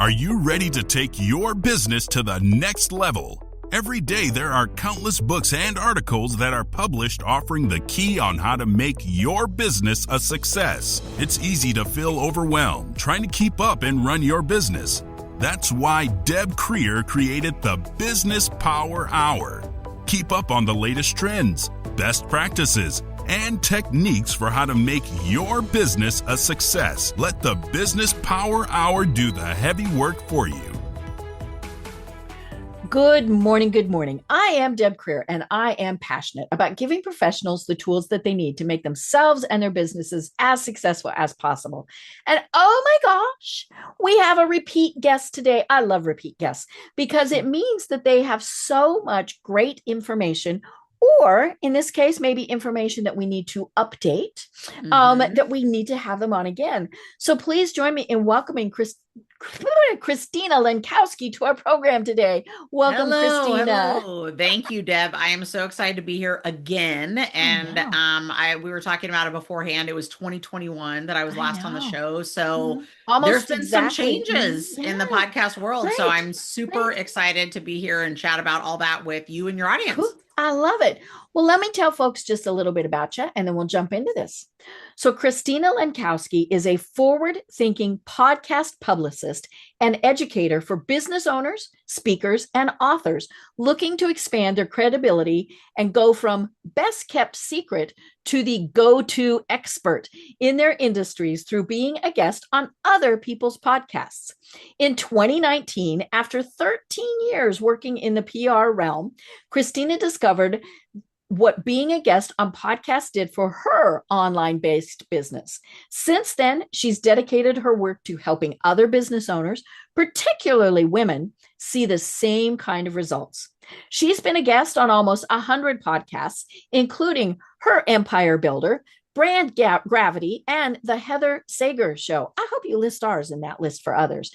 Are you ready to take your business to the next level? Every day there are countless books and articles that are published offering the key on how to make your business a success. It's easy to feel overwhelmed trying to keep up and run your business. That's why Deb Creer created the Business Power Hour. Keep up on the latest trends, best practices, and techniques for how to make your business a success. Let the Business Power Hour do the heavy work for you. Good morning. Good morning. I am Deb Creer, and I am passionate about giving professionals the tools that they need to make themselves and their businesses as successful as possible. And oh my gosh, we have a repeat guest today. I love repeat guests because it means that they have so much great information, or in this case, maybe information that we need to update, that we need to have them on again. So please join me in welcoming Christina Lenkowski to our program today. Welcome, Christina. Hello. Thank you, Deb. I am so excited to be here again. And we were talking about it beforehand. It was 2021 that I was last on the show. So there's been some changes in the podcast world. Right. So I'm super excited to be here and chat about all that with you and your audience. Cool. I love it. Well, let me tell folks just a little bit about you, and then we'll jump into this. So Christina Lenkowski is a forward-thinking podcast publicist and educator for business owners, speakers, and authors looking to expand their credibility and go from best-kept secret to the go-to expert in their industries through being a guest on other people's podcasts. In 2019, after 13 years working in the PR realm, Christina discovered what being a guest on podcasts did for her online-based business. Since then, she's dedicated her work to helping other business owners, particularly women, see the same kind of results. She's been a guest on almost 100 podcasts, including Her Empire Builder, Brand Gravity, and The Heather Sager Show. I hope you list ours in that list for others.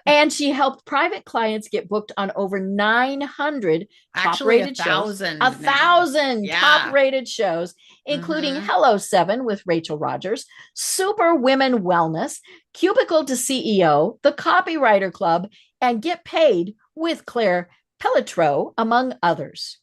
And she helped private clients get booked on over 900 top-rated shows. 1,000 top-rated shows, including Hello 7 with Rachel Rodgers, Superwomen Wellness, Cubicle to CEO, the Copywriter Club, and Get Paid with Claire Pelletreau, among others.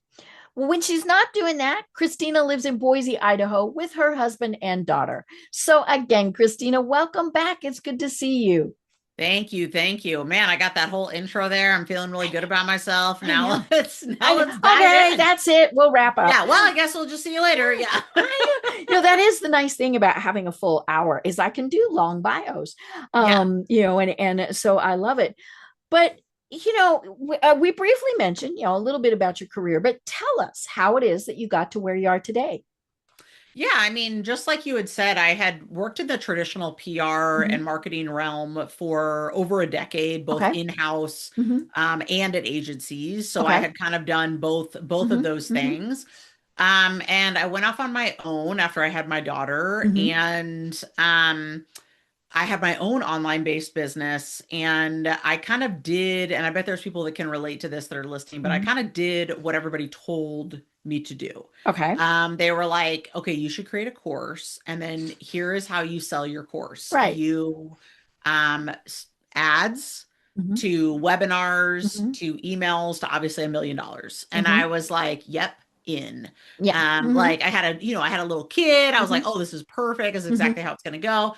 When she's not doing that, Christina lives in Boise, Idaho with her husband and daughter. So again, Christina, welcome back. It's good to see you. Thank you. Thank you. Man, I got that whole intro there. I'm feeling really good about myself. Now let's dive in. That's it. We'll wrap up. Yeah. Well, I guess we'll just see you later. Yeah. That is the nice thing about having a full hour is I can do long bios, and so I love it. But we briefly mentioned, a little bit about your career, but tell us how it is that you got to where you are today. Yeah, I mean, just like you had said, I had worked in the traditional PR and marketing realm for over a decade, both in-house and at agencies. So I had kind of done both of those things. And I went off on my own after I had my daughter, and I have my own online-based business, and I kind of did, and I bet there's people that can relate to this that are listening, but I kind of did what everybody told me to do. Okay. They were like, okay, you should create a course, and then here is how you sell your course. Right. You ads to webinars to emails to obviously $1 million. And I was like, yep. In. Like I had a little kid. I was like, oh, this is perfect. This is exactly how it's going to go.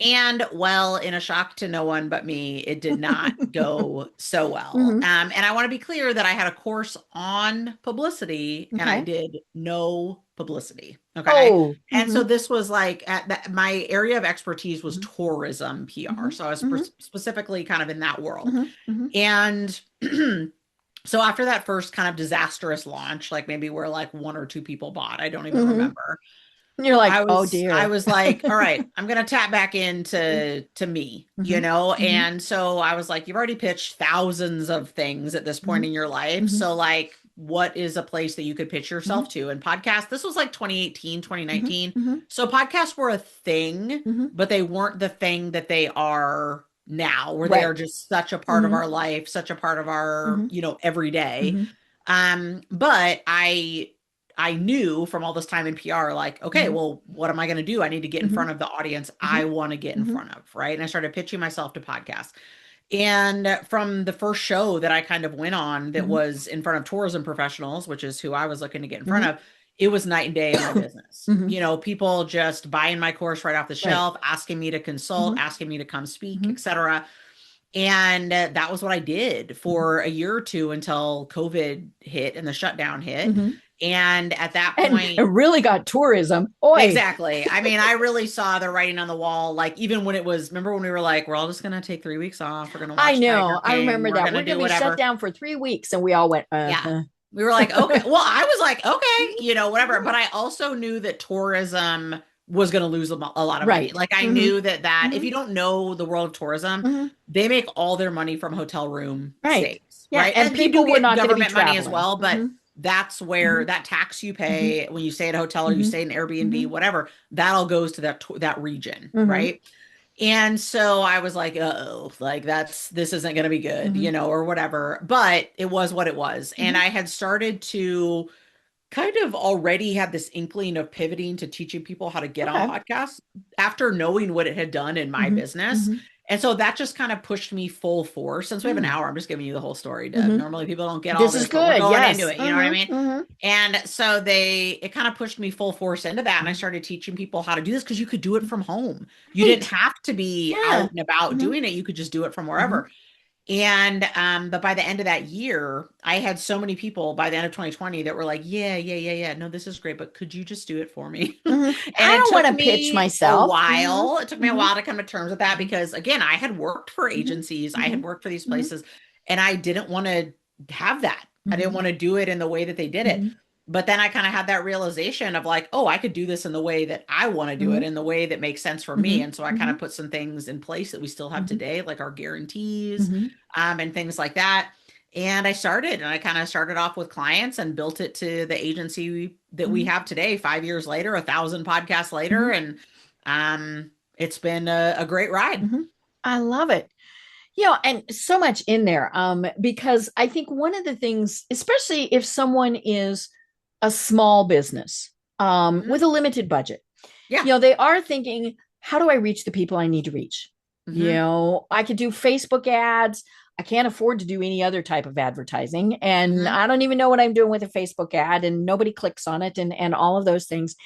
And well, in a shock to no one but me, it did not go so well. And I want to be clear that I had a course on publicity and I did no publicity. Okay. Oh, and so this was like my area of expertise was tourism PR. So I was specifically kind of in that world. And so after that first kind of disastrous launch, like maybe where like 1 or 2 people bought, I don't even remember. You're like, oh dear. I was like, all right, I'm going to tap back into me, And so I was like, you've already pitched thousands of things at this point in your life. So like, what is a place that you could pitch yourself to? And podcasts, this was like 2018, 2019. So podcasts were a thing, but they weren't the thing that they are now, where they are just such a part of our life, such a part of our, every day. But I knew from all this time in PR, like, okay, well, what am I going to do? I need to get in front of the audience I want to get in front of. Right. And I started pitching myself to podcasts. And from the first show that I kind of went on that was in front of tourism professionals, which is who I was looking to get in front of, it was night and day in my business. You know, people just buying my course right off the shelf, asking me to consult, asking me to come speak, etc. And that was what I did for a year or two until COVID hit and the shutdown hit. And at that point, it really got tourism. Oy. Exactly. I mean, I really saw the writing on the wall. Like, even when it was, remember when we were like, we're all just going to take 3 weeks off. We're going to watch I know. Tiger King. I remember that. We're going to be shut down for 3 weeks. And we all went, yeah. We were like, okay. Well, I was like, okay, you know, whatever. But I also knew that tourism was going to lose a lot of money. Like, I knew that if you don't know the world of tourism, they make all their money from hotel room stays. Yeah. Right. And people were not government traveling. money as well. But that's where that tax you pay when you stay at a hotel or you stay in Airbnb, whatever, that all goes to that region. Right. And so I was like, oh, like this isn't going to be good, you know, or whatever, but it was what it was. And I had started to kind of already had this inkling of pivoting to teaching people how to get on podcasts after knowing what it had done in my business. And so that just kind of pushed me full force. Since we have an hour, I'm just giving you the whole story. Normally people don't get all this. This is good. Going into it, you know what I mean? And so it kind of pushed me full force into that. And I started teaching people how to do this because you could do it from home. You didn't have to be out and about doing it. You could just do it from wherever. And, but by the end of that year, I had so many people by the end of 2020 that were like, yeah. No, this is great, but could you just do it for me? And I don't want to pitch myself. A while. It took me a while to come to terms with that because, again, I had worked for agencies. I had worked for these places and I didn't want to have that. I didn't want to do it in the way that they did it. But then I kind of had that realization of like, oh, I could do this in the way that I want to do it, in the way that makes sense for me. And so I kind of put some things in place that we still have today, like our guarantees and things like that. And I kind of started off with clients and built it to the agency that we have today, 5 years later, 1,000 podcasts later. And it's been a great ride. I love it. You know, and so much in there because I think one of the things, especially if someone is a small business with a limited budget. You know, they are thinking, how do I reach the people I need to reach? You know, I could do Facebook ads. I can't afford to do any other type of advertising. And I don't even know what I'm doing with a Facebook ad and nobody clicks on it and all of those things.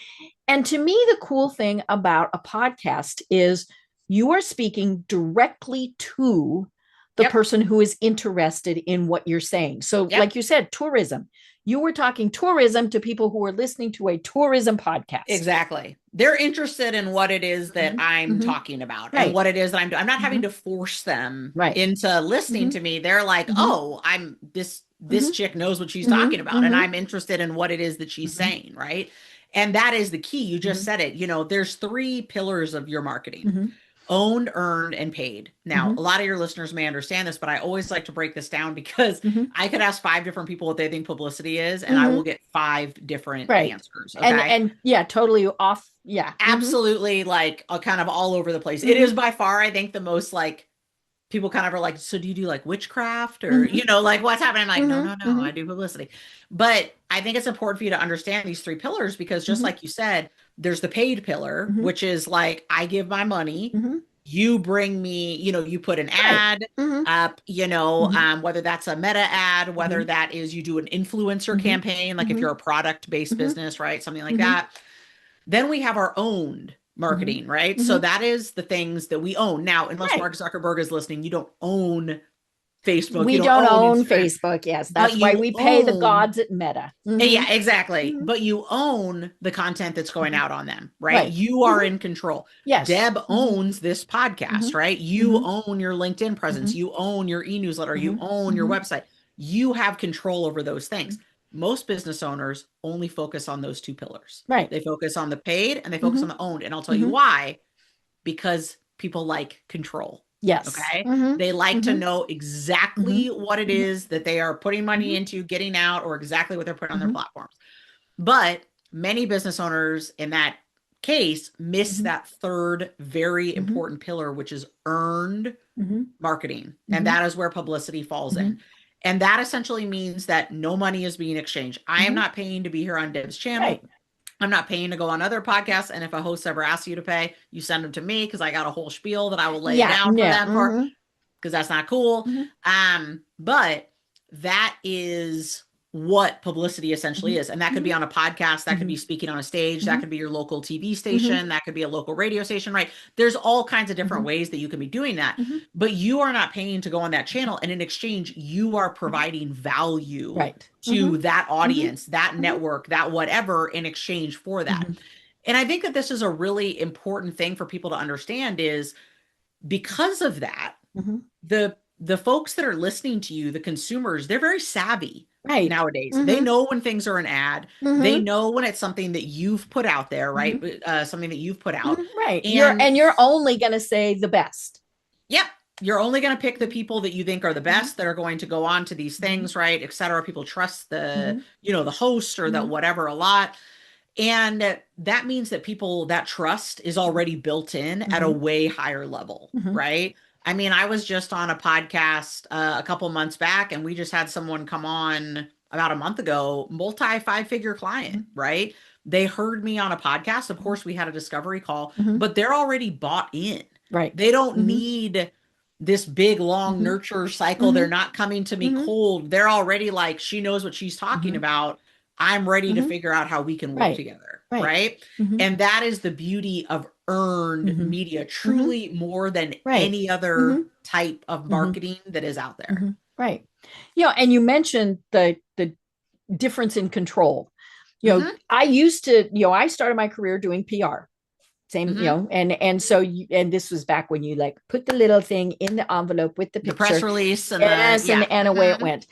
And to me, the cool thing about a podcast is you are speaking directly to the person who is interested in what you're saying. So like you said, tourism. You were talking tourism to people who are listening to a tourism podcast. Exactly. They're interested in what it is that I'm talking about and what it is that I'm doing. I'm not having to force them into listening to me. They're like, oh, this chick knows what she's talking about and I'm interested in what it is that she's saying. Right. And that is the key. You just said it. You know, there's 3 pillars of your marketing. Owned, earned, and paid. Now, a lot of your listeners may understand this, but I always like to break this down because I could ask 5 different people what they think publicity is, and I will get 5 different answers. Okay? And yeah, totally off. Yeah. Absolutely. Like kind of all over the place. It is by far, I think, the most like people kind of are like, so do you do like witchcraft or, you know, like what's happening? I'm like, no, I do publicity. But I think it's important for you to understand these 3 pillars because just like you said, there's the paid pillar, which is like, I give my money, you bring me, you know, you put an ad up, you know, whether that's a meta ad, whether that is you do an influencer campaign, like if you're a product-based business, right? Something like that. Then we have our owned marketing, right? So that is the things that we own. Now, unless Mark Zuckerberg is listening, you don't own Facebook. We don't own Facebook. Yes. That's why we pay the gods at Meta. Yeah, exactly. But you own the content that's going out on them, right? You are in control. Yes. Deb owns this podcast, right? You own your LinkedIn presence. You own your e-newsletter. You own your website. You have control over those things. Most business owners only focus on those 2 pillars. Right. They focus on the paid and they focus on the owned. And I'll tell you why, because people like control. Yes. Okay. They like to know exactly what it is that they are putting money into, getting out, or exactly what they're putting on their platforms. But many business owners in that case miss that 3rd very important pillar, which is earned marketing. And that is where publicity falls in. And that essentially means that no money is being exchanged. I am not paying to be here on Deb's channel. Right. I'm not paying to go on other podcasts. And if a host ever asks you to pay, you send them to me because I got a whole spiel that I will lay down for them. because that's not cool. But that is what publicity essentially is. And that could be on a podcast, that could be speaking on a stage, that could be your local TV station, that could be a local radio station, right? There's all kinds of different ways that you can be doing that, but you are not paying to go on that channel. And in exchange, you are providing value to that audience, that network, that whatever in exchange for that. And I think that this is a really important thing for people to understand is because of that, the folks that are listening to you, the consumers, they're very savvy nowadays. They know when things are an ad. They know when it's something that you've put out there, right? Something that you've put out. Right. And you're only going to say the best. Yep. You're only going to pick the people that you think are the best that are going to go on to these things, right? Et cetera. People trust the, the host or the whatever a lot. And that means that that trust is already built in at a way higher level, right? I mean, I was just on a podcast a couple months back, and we just had someone come on about a month ago, multi-5-figure client, right? They heard me on a podcast. Of course, we had a discovery call, but they're already bought in. Right. They don't need this big, long nurture cycle. They're not coming to me cold. They're already like, she knows what she's talking about. I'm ready to figure out how we can work together. Right. And that is the beauty of earned media, truly more than any other type of marketing that is out there. Right. And you mentioned the difference in control. I used to, I started my career doing PR. Same, and so and this was back when you like put the little thing in the envelope with the picture, the press release, and and away it went.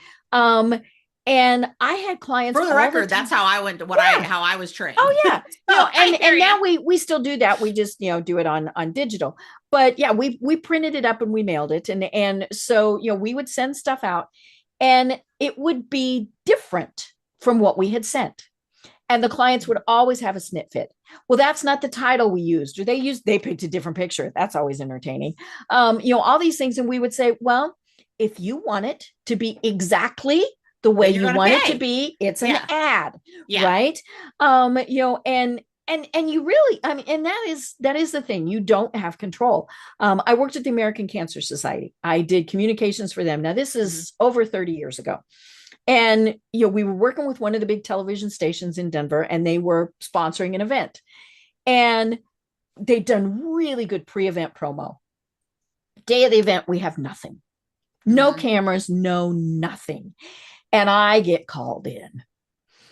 And I had clients. For the record, that's how I went to how I was trained. Oh yeah, and now we still do that. We just do it on digital. But yeah, we printed it up and we mailed it, and so we would send stuff out, and it would be different from what we had sent, and the clients would always have a snippet. Well, that's not the title we used, or they picked a different picture. That's always entertaining. All these things, and we would say, well, if you want it to be exactly the way you want it to be, it's an ad, right? And you really, and that is the thing. You don't have control. I worked at the American Cancer Society. I did communications for them. Now this is over 30 years ago. And, we were working with one of the big television stations in Denver, and they were sponsoring an event, and they'd done really good pre-event promo. Day of the event, we have nothing, no cameras, no nothing. And I get called in,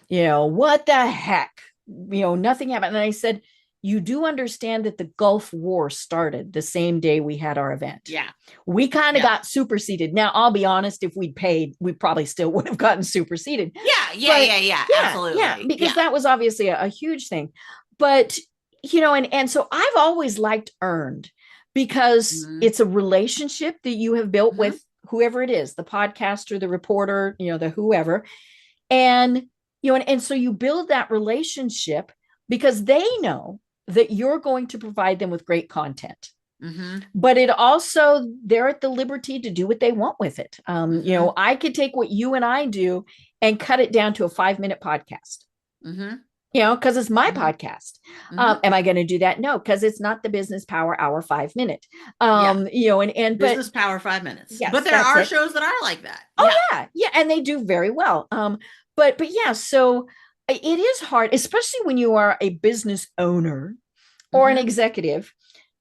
what the heck, nothing happened. And I said, you do understand that the Gulf War started the same day we had our event. Yeah. We kind of got superseded. Now, I'll be honest, if we'd paid, we probably still would have gotten superseded. Yeah. Absolutely. Yeah, because that was obviously a huge thing. But, and so I've always liked earned because it's a relationship that you have built with whoever it is, the podcaster, the reporter, the whoever. And, and so you build that relationship because they know that you're going to provide them with great content. But it also, they're at the liberty to do what they want with it. I could take what you and I do and cut it down to a 5-minute podcast. Because it's my podcast. Am I going to do that? No, because it's not the Business Power Hour 5-minute. And Business Power 5 minutes. Yes, but there are shows that are like that. Yeah, and they do very well. But yeah, so it is hard, especially when you are a business owner or an executive.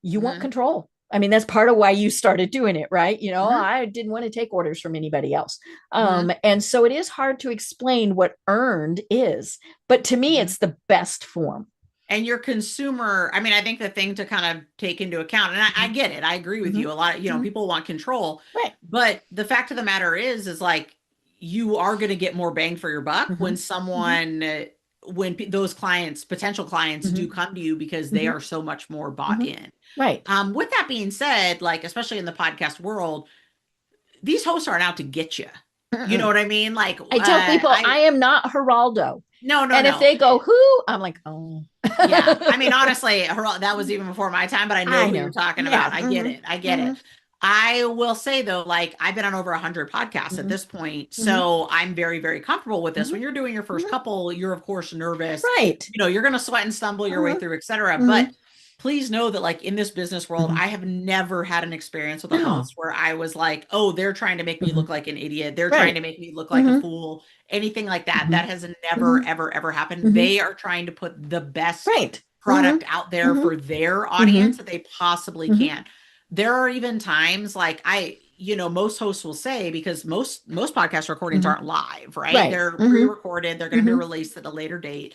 You want control. I mean, that's part of why you started doing it, right? I didn't want to take orders from anybody else. And so it is hard to explain what earned is, but to me, it's the best form. And your consumer, I think the thing to kind of take into account, and I get it. I agree with you. A lot of, people want control, right? But the fact of the matter is like, you are going to get more bang for your buck when someone, when those clients, potential clients do come to you because they are so much more bought in. Right. With that being said, like, especially in the podcast world, these hosts aren't out to get you. You know what I mean? Like, I tell people, I am not Geraldo. No. And if they go, who? I'm like, oh. Yeah. Honestly, that was even before my time, but I know who you're talking about. I get it. I get it. I will say though, like I've been on over 100 podcasts at this point. So I'm very, very comfortable with this. When you're doing your first couple, you're of course nervous, right? You're going to sweat and stumble your way through, et cetera. But please know that like in this business world, I have never had an experience with a host where I was like, oh, they're trying to make me look like an idiot. They're trying to make me look like a fool, anything like that. That has never, ever, ever happened. They are trying to put the best product out there for their audience that they possibly can. There are even times like most hosts will say, because most podcast recordings aren't live, right? They're pre-recorded. They're going to be released at a later date.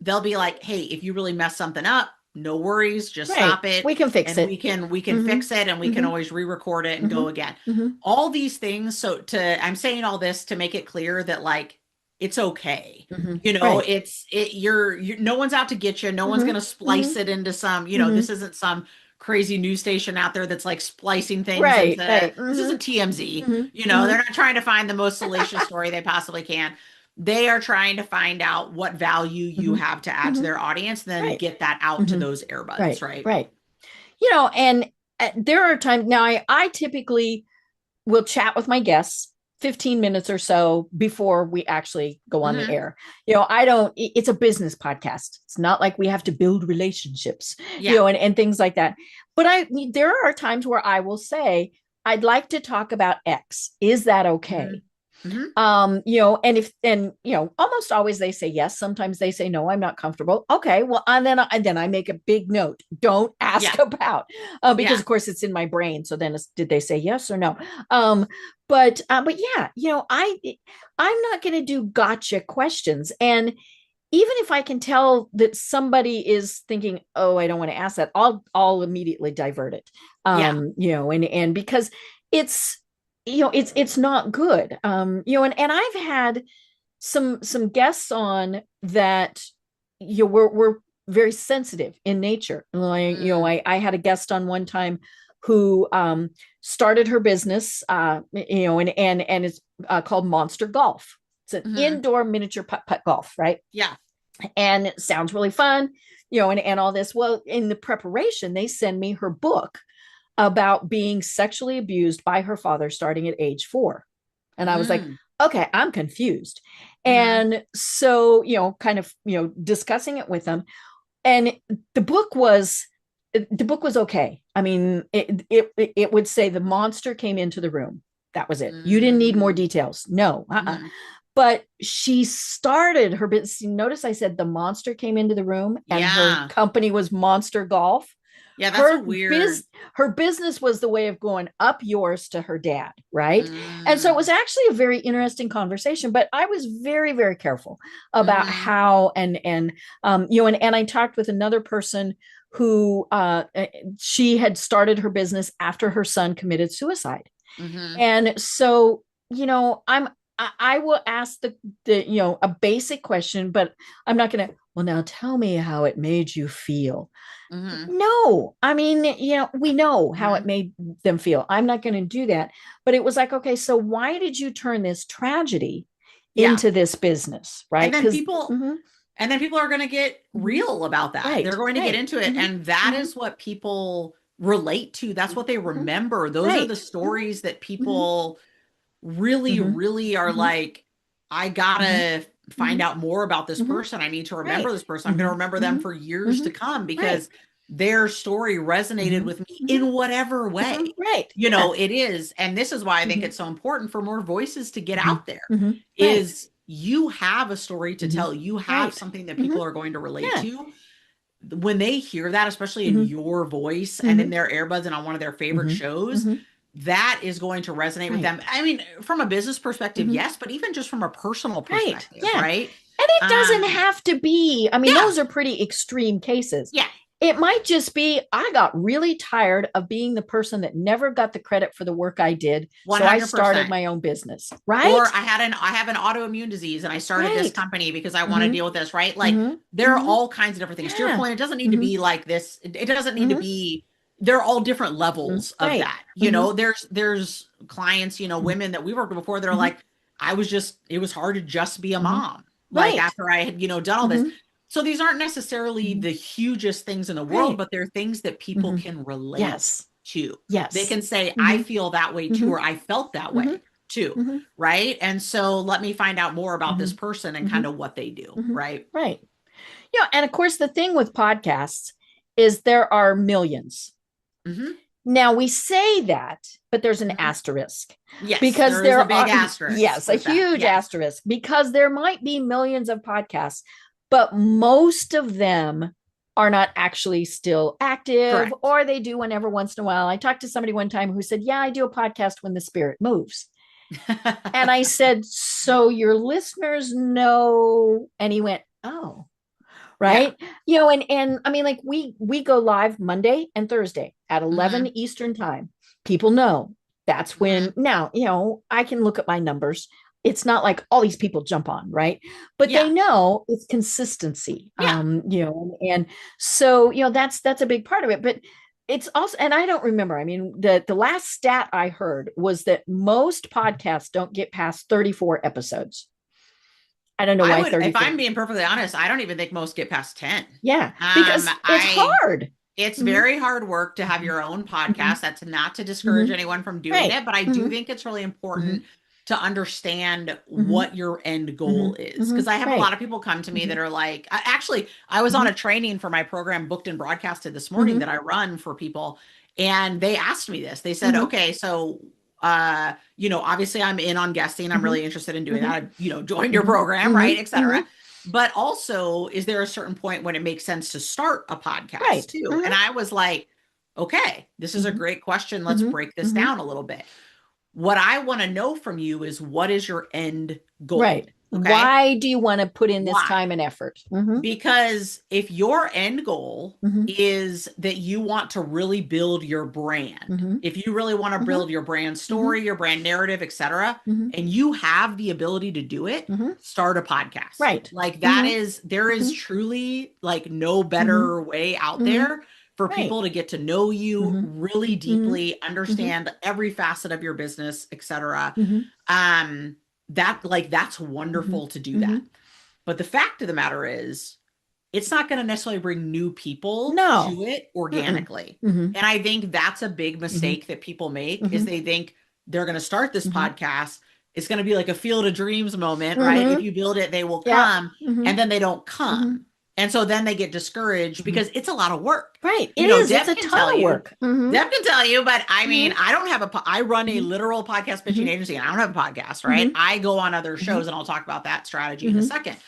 They'll be like, hey, if you really mess something up, no worries, just stop it. We can fix it. We can fix it, and we can always re-record it and go again. All these things. So I'm saying all this to make it clear that like, it's okay. You're no one's out to get you. No one's going to splice it into some, this isn't some crazy news station out there that's like splicing things. This isn't TMZ. They're not trying to find the most salacious story they possibly can. They are trying to find out what value you have to add to their audience, and then get that out to those earbuds. Right. And there are times now I typically will chat with my guests 15 minutes or so before we actually go on the air. It's a business podcast. It's not like we have to build relationships, and things like that. But there are times where I will say, I'd like to talk about X. Is that okay? And almost always they say yes. Sometimes they say no, I'm not comfortable. Okay, well, and then I make a big note. Don't ask about, because of course it's in my brain. So then did they say yes or no? But yeah, I'm not going to do gotcha questions. And even if I can tell that somebody is thinking, oh, I don't want to ask that, I'll immediately divert it. And because it's not good. And I've had some guests on that, we're very sensitive in nature. I had a guest on one time who started her business, and it's called Monster Golf. It's an indoor miniature putt golf, right? Yeah. And it sounds really fun, and all this. Well, in the preparation, they send me her book about being sexually abused by her father starting at age 4. And I was like, okay, I'm confused. And so, kind of, discussing it with them. And the book was okay. I mean, it would say the monster came into the room. That was it. You didn't need more details. No. But she started her business. Notice I said the monster came into the room, and her company was Monster Golf. Yeah, that's weird. Her business was the way of going up yours to her dad, right? And so it was actually a very interesting conversation, but I was very, very careful about how and I talked with another person who she had started her business after her son committed suicide. And so, I will ask the a basic question, but I'm not going to, well, now tell me how it made you feel. No, I mean, we know how it made them feel. I'm not going to do that. But it was like, okay, so why did you turn this tragedy into this business? Right. And then people are going to get real about that. They're going to get into it. And that is what people relate to. That's what they remember. Those are the stories that people really, really are like, I gotta find out more about this person. I need to remember this person. I'm going to remember them for years to come, because their story resonated with me in whatever way. It is. And this is why I think it's so important for more voices to get out there, is you have a story to tell. You have something that people are going to relate to. When they hear that, especially in your voice and in their earbuds and on one of their favorite shows, that is going to resonate with them. I mean, from a business perspective, yes, but even just from a personal perspective, right? And it doesn't have to be, I mean, those are pretty extreme cases. Yeah. It might just be, I got really tired of being the person that never got the credit for the work I did. 100%. So I started my own business, right? Or I have an autoimmune disease and I started this company because I want to deal with this, right? Like there are all kinds of different things. To your point, it doesn't need to be like this. It doesn't need to be, they're all different levels of that. There's clients, women that we worked with before that are like, it was hard to just be a mom. Like after I had, done all this. So these aren't necessarily the hugest things in the world, but they're things that people can relate to. Yes. They can say, I feel that way too, or I felt that way too. Right. And so let me find out more about this person and kind of what they do. Right. Right. And of course, the thing with podcasts is there are millions. Mm-hmm. Now we say that, but there's an asterisk. Yes, because there is a big asterisk. Yes, a huge asterisk, because there might be millions of podcasts, but most of them are not actually still active. Correct. Or they do one every once in a while. I talked to somebody one time who said, yeah, I do a podcast when the spirit moves. And I said, so your listeners know? And he went, oh. Right. Yeah. And I mean, like we go live Monday and Thursday at 11 Eastern time. People know that's when now, I can look at my numbers. It's not like all these people jump on, right? But they know it's consistency. And so, that's a big part of it. But it's also, and I don't remember, I mean, the last stat I heard was that most podcasts don't get past 34 episodes. I don't know why. If I'm being perfectly honest, I don't even think most get past 10. Yeah, because it's hard. It's very hard work to have your own podcast. That's not to discourage anyone from doing it, but I do think it's really important to understand what your end goal is. Because I have a lot of people come to me that are like, actually, I was on a training for my program, Booked and Broadcasted, this morning that I run for people. And they asked me this. They said, okay, so obviously I'm in on guesting. I'm really interested in doing that. I, joined your program, right, et cetera. But also, is there a certain point when it makes sense to start a podcast too? And I was like, okay, this is a great question. Let's break this down a little bit. What I want to know from you is, what is your end goal? Right. Okay? Why do you want to put in this time and effort? Because if your end goal is that you want to really build your brand, if you really want to build your brand story, your brand narrative, etc., and you have the ability to do it, start a podcast. Right. Like that is, there is truly like no better way out there for people to get to know you really deeply, understand every facet of your business, etc. That's wonderful to do that. But the fact of the matter is, it's not going to necessarily bring new people to it organically. And I think that's a big mistake that people make, is they think they're going to start this podcast. It's going to be like a Field of Dreams moment, right? If you build it, they will come, and then they don't come. And so then they get discouraged because it's a lot of work. Right. It's a ton of work. Deb can tell you, but I mean, I don't have I run a literal podcast pitching agency, and I don't have a podcast, right? I go on other shows, and I'll talk about that strategy in a second.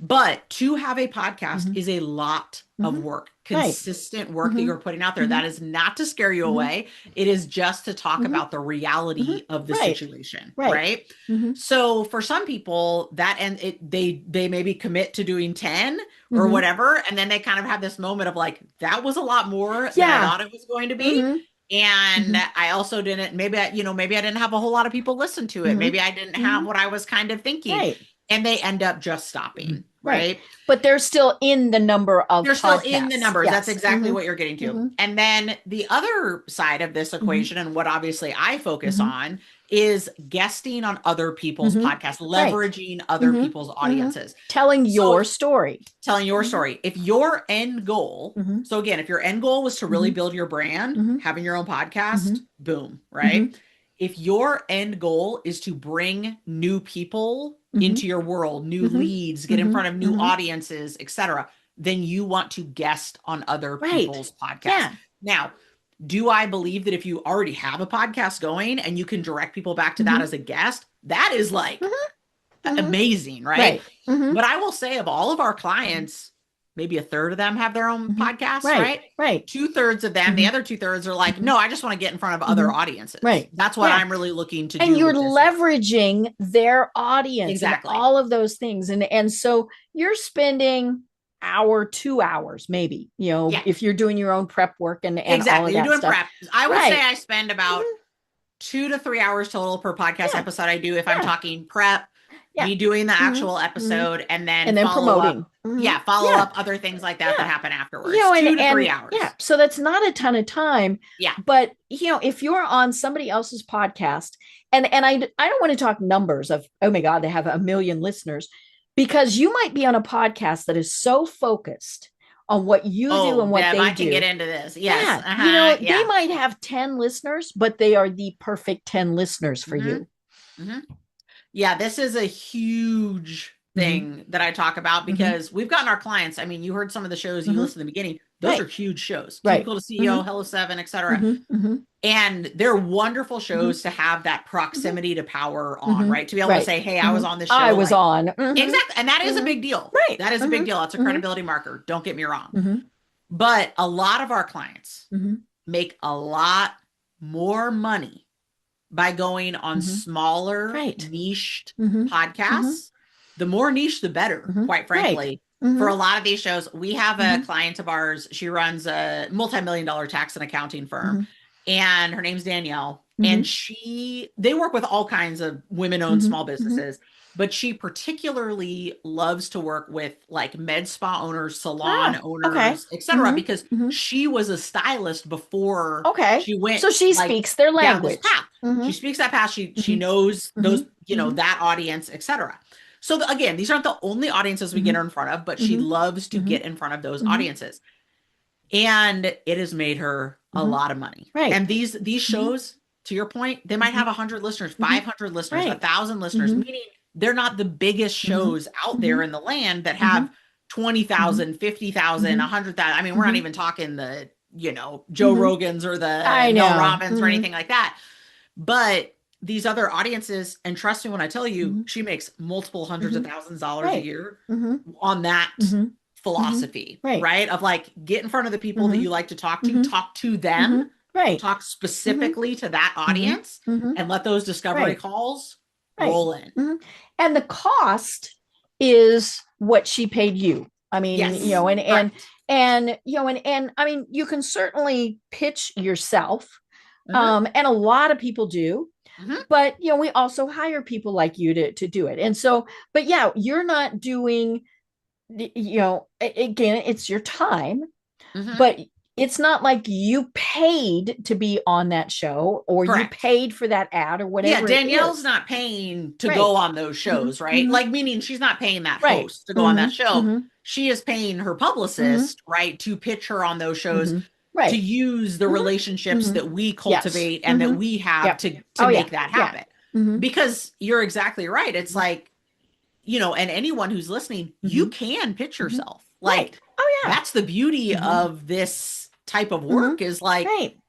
But to have a podcast is a lot of work, consistent work that you're putting out there. That is not to scare you away. It is just to talk about the reality of the situation. Right. So for some people they maybe commit to doing 10 or whatever. And then they kind of have this moment of like, that was a lot more than I thought it was going to be. And I also didn't, maybe I didn't have a whole lot of people listen to it. Maybe I didn't have what I was kind of thinking. And they end up just stopping. Right. But they're still in the number of They're still in the numbers. Yes. That's exactly what you're getting to. And then the other side of this equation, and what obviously I focus on, is guesting on other people's podcasts, leveraging other people's audiences. Telling your story. If your end goal, so again, if your end goal was to really build your brand, having your own podcast, boom, right? If your end goal is to bring new people into your world, new leads, get in front of new audiences, etc., then you want to guest on other people's podcasts. Now, do I believe that if you already have a podcast going and you can direct people back to that as a guest, that is like amazing, right? But I will say, of all of our clients, maybe a third of them have their own podcasts, right? 2/3 of them, the other 2/3 are like, no, I just want to get in front of other audiences. That's what I'm really looking to do. And you're leveraging their audience, exactly, and all of those things. And so you're spending hour, 2 hours, maybe, if you're doing your own prep work and all of that you're doing stuff. Prep. I would say I spend about 2 to 3 hours total per podcast episode I do if I'm talking prep. Me doing the actual episode and then promoting. Follow up other things like that that happen afterwards. 2 to 3 hours. So that's not a ton of time. But if you're on somebody else's podcast, and I don't want to talk numbers of, oh my God, they have 1 million listeners, because you might be on a podcast that is so focused on what you do and what they do. I can get into this. Yes. They might have 10 listeners, but they are the perfect 10 listeners for you. Yeah, this is a huge thing that I talk about, because we've gotten our clients. I mean, you heard some of the shows you listened to the beginning. Those are huge shows. Right. Cubicle to CEO, Hello 7, etc. And they're wonderful shows to have that proximity to power on, right? To be able to say, hey, I was on this show. I was on. Exactly. And that is a big deal. Right. That is a big deal. It's a credibility marker. Don't get me wrong. But a lot of our clients make a lot more money by going on smaller, niched podcasts. The more niche, the better, quite frankly. For a lot of these shows, we have a client of ours. She runs a multi-million-dollar tax and accounting firm, and her name's Danielle. And they work with all kinds of women-owned small businesses, but she particularly loves to work with like med spa owners, salon owners, etc. Because she was a stylist before she went. So she speaks their language. She speaks that path. She knows those, that audience, etc. So again, these aren't the only audiences we get her in front of, but she loves to get in front of those audiences. And it has made her a lot of money. Right. And these shows, to your point, they might have 100 listeners, 500 listeners, 1,000 listeners, meaning they're not the biggest shows out there in the land that have 20,000, 50,000, 100,000. I mean, we're not even talking the, Joe Rogans or the Mel Robbins or anything like that. But these other audiences, and trust me when I tell you, she makes multiple hundreds of thousands of dollars a year on that philosophy, right? Of like, get in front of the people that you like to talk to them, talk specifically to that audience, and let those discovery calls roll in. And the cost is what she paid you. I mean, and I mean, you can certainly pitch yourself. And a lot of people do. But, we also hire people like you to do it. And so, but yeah, you're not doing, again, it's your time, but it's not like you paid to be on that show or you paid for that ad or whatever. Yeah, Danielle's not paying to go on those shows, right? Like, meaning she's not paying that host to go on that show. She is paying her publicist, right, to pitch her on those shows. To use the relationships that we cultivate and that we have to make that happen. Because you're exactly right. It's like, and anyone who's listening, you can pitch yourself. Like, that's the beauty of this type of work is like,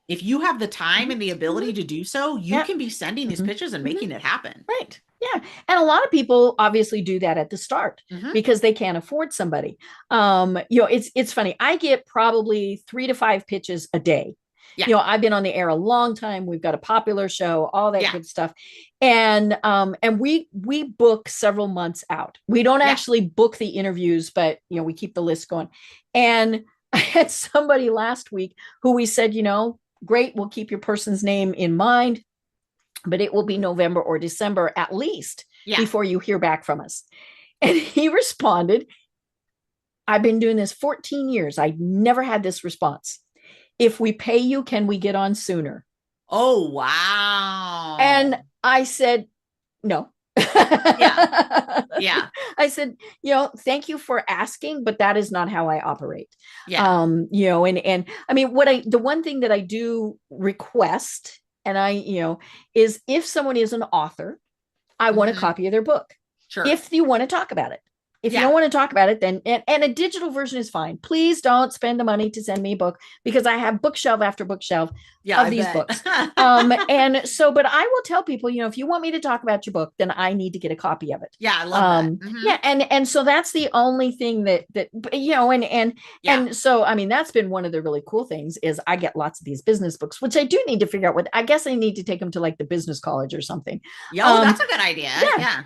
if you have the time and the ability to do so, you can be sending these pitches and making it happen. Right. Yeah. And a lot of people obviously do that at the start because they can't afford somebody. It's funny. I get probably 3 to 5 pitches a day. Yeah. I've been on the air a long time. We've got a popular show, all that good stuff. And we book several months out. We don't actually book the interviews, but we keep the list going. And I had somebody last week who we said, great, we'll keep your person's name in mind, but it will be November or December at least before you hear back from us. And he responded, I've been doing this 14 years. I never had this response. If we pay you, can we get on sooner? Oh, wow. And I said, no. Yeah. I said, thank you for asking, but that is not how I operate. Yeah. And I mean, the one thing that I do request, and is if someone is an author, I want a copy of their book. Sure. If you want to talk about it. If you don't want to talk about it, then, and a digital version is fine. Please don't spend the money to send me a book because I have bookshelf after bookshelf of these books. And so, but I will tell people, if you want me to talk about your book, then I need to get a copy of it. Yeah. I love that. Yeah. And so that's the only thing that, and so, I mean, that's been one of the really cool things is I get lots of these business books, which I do need to figure out I guess I need to take them to like the business college or something. Yeah. That's a good idea. Yeah.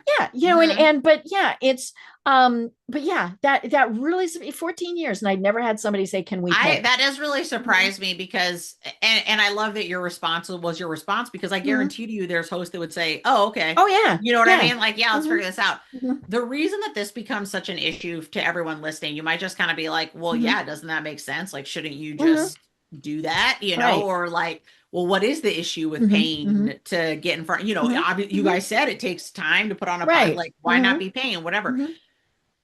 But yeah, that really 14 years and I'd never had somebody say, can we pay? That does really surprise me because, and I love that your response was your response because I guarantee to you there's hosts that would say, oh, okay. Oh yeah. You know what I mean? Like, let's figure this out. The reason that this becomes such an issue to everyone listening, you might just kind of be like, well, doesn't that make sense? Like, shouldn't you just do that? Or like, well, what is the issue with paying to get in front? You guys said it takes time to put on a pod, like why not be paying whatever?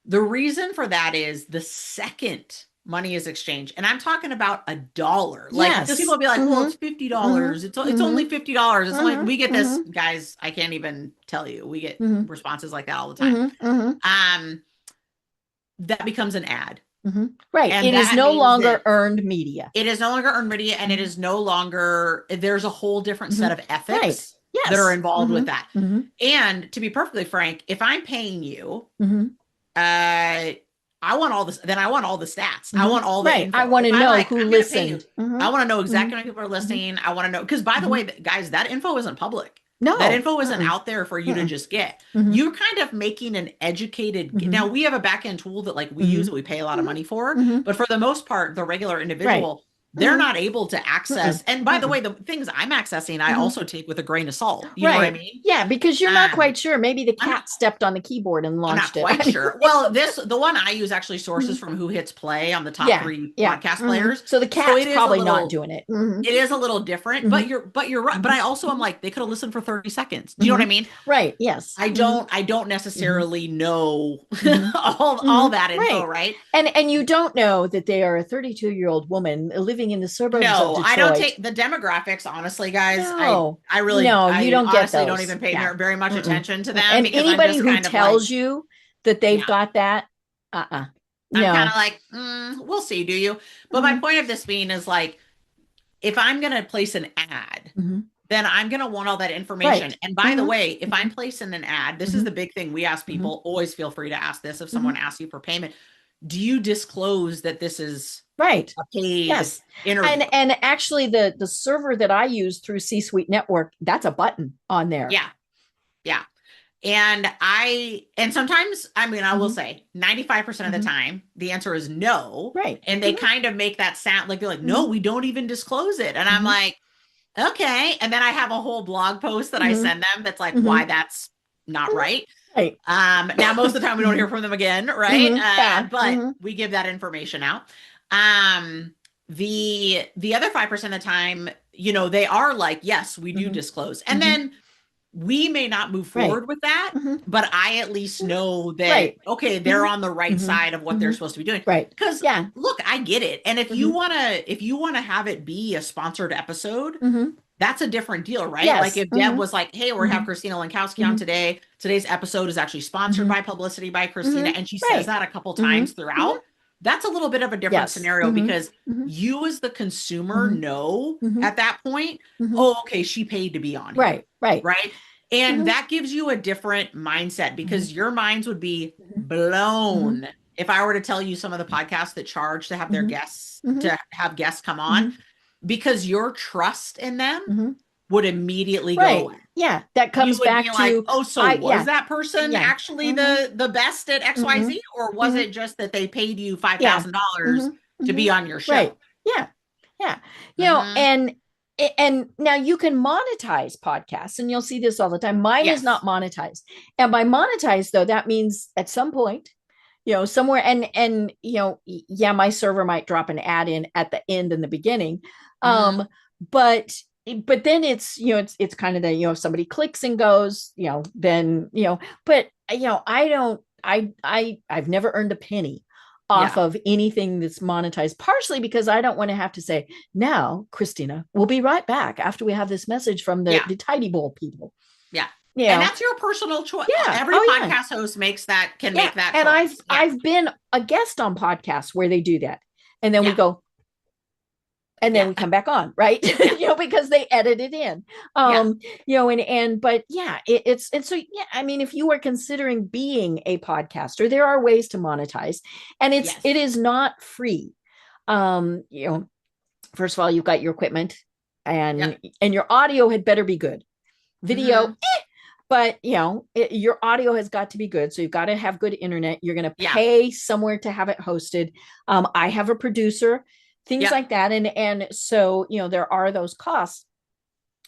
The reason for that is the second money is exchanged, and I'm talking about $1. Like just people will be like, well, it's $50. It's only $50. It's like we get this, guys. I can't even tell you. We get responses like that all the time. That becomes an ad. Right. And it is no longer earned media. It is no longer earned media, and it is no longer, there's a whole different set of ethics that are involved with that. And to be perfectly frank, if I'm paying you, I want all this, then I want all the stats. I want all the info. I want to know who listened. I want to know exactly how many people are listening. I want to know, because by the way, guys, that info isn't public. No, that info isn't out there for you to just get. You're kind of making an educated. Now we have a back-end tool that like we use that we pay a lot of money for, but for the most part, the regular individual, they're not able to access. And by the way, the things I'm accessing, I also take with a grain of salt. You know what I mean? Yeah, because you're not quite sure. Maybe the cat stepped on the keyboard and launched it. I'm not quite sure. Well, the one I use actually sources from who hits play on the top 3 podcast players. So the cat's probably not doing it. It is a little different, but you're right. But I also am like, they could have listened for 30 seconds. Do you know what I mean? Right. Yes. I don't necessarily know all that info, right? And you don't know that they are a 32-year-old woman living in the suburbs of Detroit. I don't take the demographics, honestly, guys. No. I really you don't get those. Don't even pay very much attention to them. And anybody who tells you that they've got that, no. I'm kind of like, we'll see, do you? But my point of this being is like, if I'm going to place an ad, then I'm going to want all that information. And by the way, if I'm placing an ad, this is the big thing we ask people, always feel free to ask this if someone asks you for payment. Do you disclose that this is a paid interview? And actually the server that I use through C-Suite Network, that's a button on there. Yeah. And sometimes, I mean, I will say 95% of the time, the answer is no. Right. And they kind of make that sound like, they're like, no, we don't even disclose it. And I'm like, okay. And then I have a whole blog post that I send them that's like, why that's not right. Right. Now, most of the time we don't hear from them again. Right. But we give that information out. The other 5% of the time, they are like, yes, we do discllose. And then we may not move forward with that, but I at least know that, okay, they're on the right side of what they're supposed to be doing. Right. Because look, I get it. And if you want to have it be a sponsored episode, that's a different deal, right? Yes. Like if Deb was like, hey, we're have Christina Lenkowski on today. Today's episode is actually sponsored by Publicity by Christina. And she says that a couple times throughout. That's a little bit of a different scenario because you as the consumer know at that point, oh, okay, she paid to be on here. Right. And that gives you a different mindset because your minds would be blown if I were to tell you some of the podcasts that charge to have their guests, to have guests come on, because your trust in them would immediately go away. Yeah, that comes back to, like, oh, so was that person actually the best at XYZ, or was it just that they paid you $5,000 to be on your show? Right. Yeah. And now you can monetize podcasts, and you'll see this all the time. Mine is not monetized. And by monetized, though, that means at some point, somewhere, and my server might drop an ad in at the end and the beginning. But then it's kind of the, if somebody clicks and goes, then, but, I've never earned a penny off of anything that's monetized, partially because I don't want to have to say, now, Christina, we'll be right back after we have this message from the Tidy Bowl people. Yeah. And that's your personal choice. Yeah. Every podcast host make that choice. And I've been a guest on podcasts where they do that. And then we go, and then we come back on, right? Because they edit it in, I mean, if you are considering being a podcaster, there are ways to monetize, and it is not free. First of all, you've got your equipment and your audio had better be good. Video, but your audio has got to be good. So you've got to have good internet. You're going to pay somewhere to have it hosted. I have a producer. Things like that. And so, there are those costs,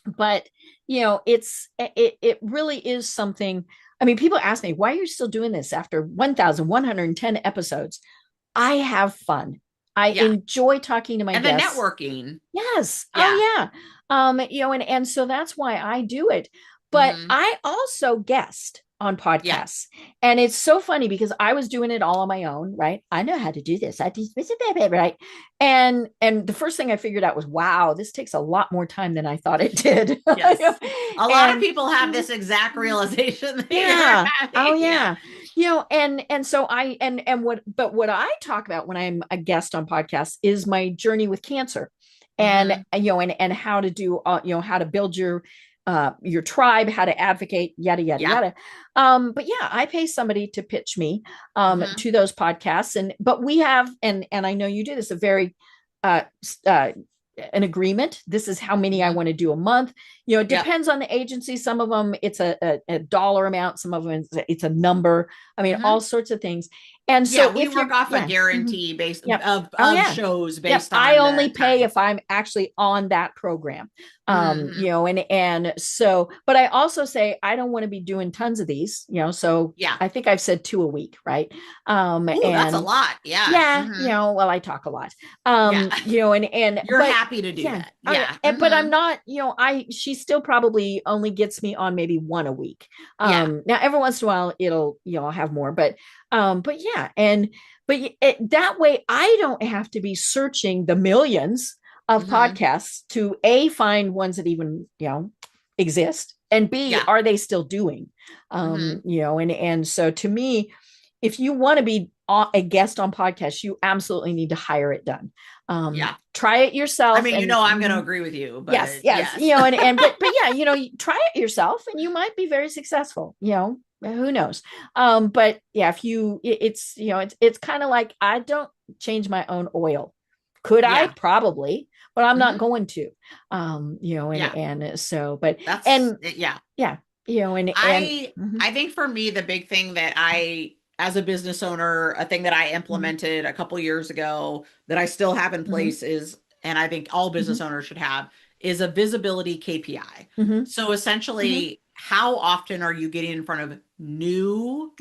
but, it really is something. I mean, people ask me, why are you still doing this after 1,110 episodes? I have fun. I enjoy talking to my guests. And the networking. Yes. Yeah. Oh yeah. And so that's why I do it. But I also guest on podcasts. And it's so funny because I was doing it all on my own, right? I know how to do this. Right. And the first thing I figured out was, wow, this takes a lot more time than I thought it did. Yes. A lot of people have this exact realization. Yeah. Oh yeah. and so what I talk about when I'm a guest on podcasts is my journey with cancer, and and how to do how to build your tribe, how to advocate, yada yada yada. But yeah, I pay somebody to pitch me to those podcasts, but we have, and I know you do this, a very uh, an agreement. This is how many I want to do a month. It depends on the agency. Some of them it's a dollar amount. Some of them it's a number. I mean, all sorts of things. And so we work off a guarantee based of shows based on I only pay if I'm actually on that program. And so, but I also say I don't want to be doing tons of these, so I think I've said 2 a week, right? And that's a lot. Well, I talk a lot. And you're happy to do that. But I'm not, she still probably only gets me on maybe 1 a week. Now every once in a while I'll have more, but yeah. That way I don't have to be searching the millions of podcasts to find ones that even, exist, and B, are they still doing, and so to me, if you want to be a guest on podcasts, you absolutely need to hire it done. Try it yourself. I mean, I'm going to agree with you, but yes. But yeah, try it yourself and you might be very successful, who knows? But yeah, it's kind of like, I don't change my own oil. Could I? Probably, but I'm not going to, and so, but that's, I think for me, the big thing that as a business owner, a thing that I implemented a couple years ago that I still have in place is, and I think all business owners should have, is a visibility KPI. So essentially, how often are you getting in front of new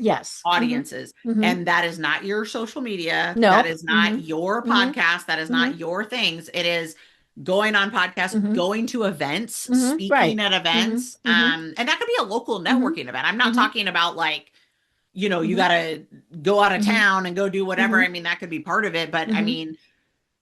audiences? And that is not your social media. No. That is not your podcast. That is not your things. It is going on podcasts, going to events, speaking at events. And that could be a local networking event. I'm not talking about like, you got to go out of town and go do whatever. I mean, that could be part of it. But I mean,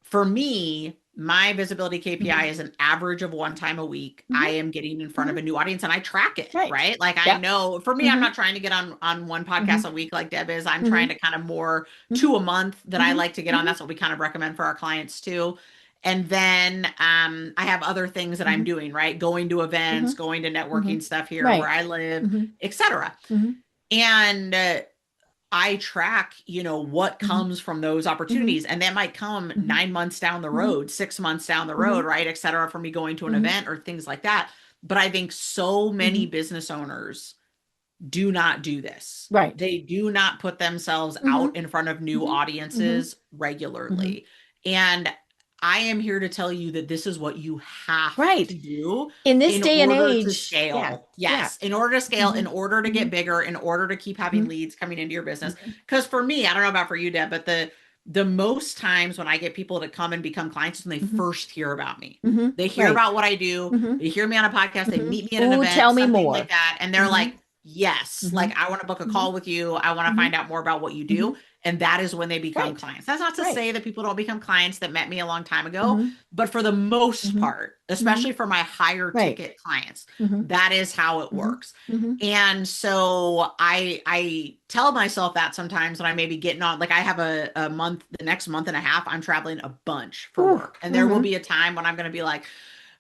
for me, my visibility KPI is an average of 1 time a week. I am getting in front of a new audience and I track it, right? Like I know for me, I'm not trying to get on 1 podcast a week like Deb is. I'm trying to kind of more 2 a month that I like to get on. That's what we kind of recommend for our clients too. And then I have other things that I'm doing, right? Going to events, going to networking stuff here where I live, etc. And I track, what comes from those opportunities. And that might come 9 months down the road, 6 months down the road, right? Et cetera, for me going to an event or things like that. But I think so many business owners do not do this. Right. They do not put themselves out in front of new audiences regularly. And I am here to tell you that this is what you have to do in this day and age to scale. In order to scale, in order to get bigger, in order to keep having leads coming into your business. Because for me, I don't know about for you, Deb, but the most times when I get people to come and become clients is when they first hear about me. They hear about what I do. They hear me on a podcast. They meet me at an event. Tell me more. Like that. And they're like, yes, like I want to book a call with you. I want to find out more about what you do. And that is when they become clients. That's not to say that people don't become clients that met me a long time ago, but for the most part, especially for my higher ticket clients, that is how it works. And so I tell myself that sometimes when I may be getting on, like I have a month, the next month and a half, I'm traveling a bunch for work. And there will be a time when I'm going to be like,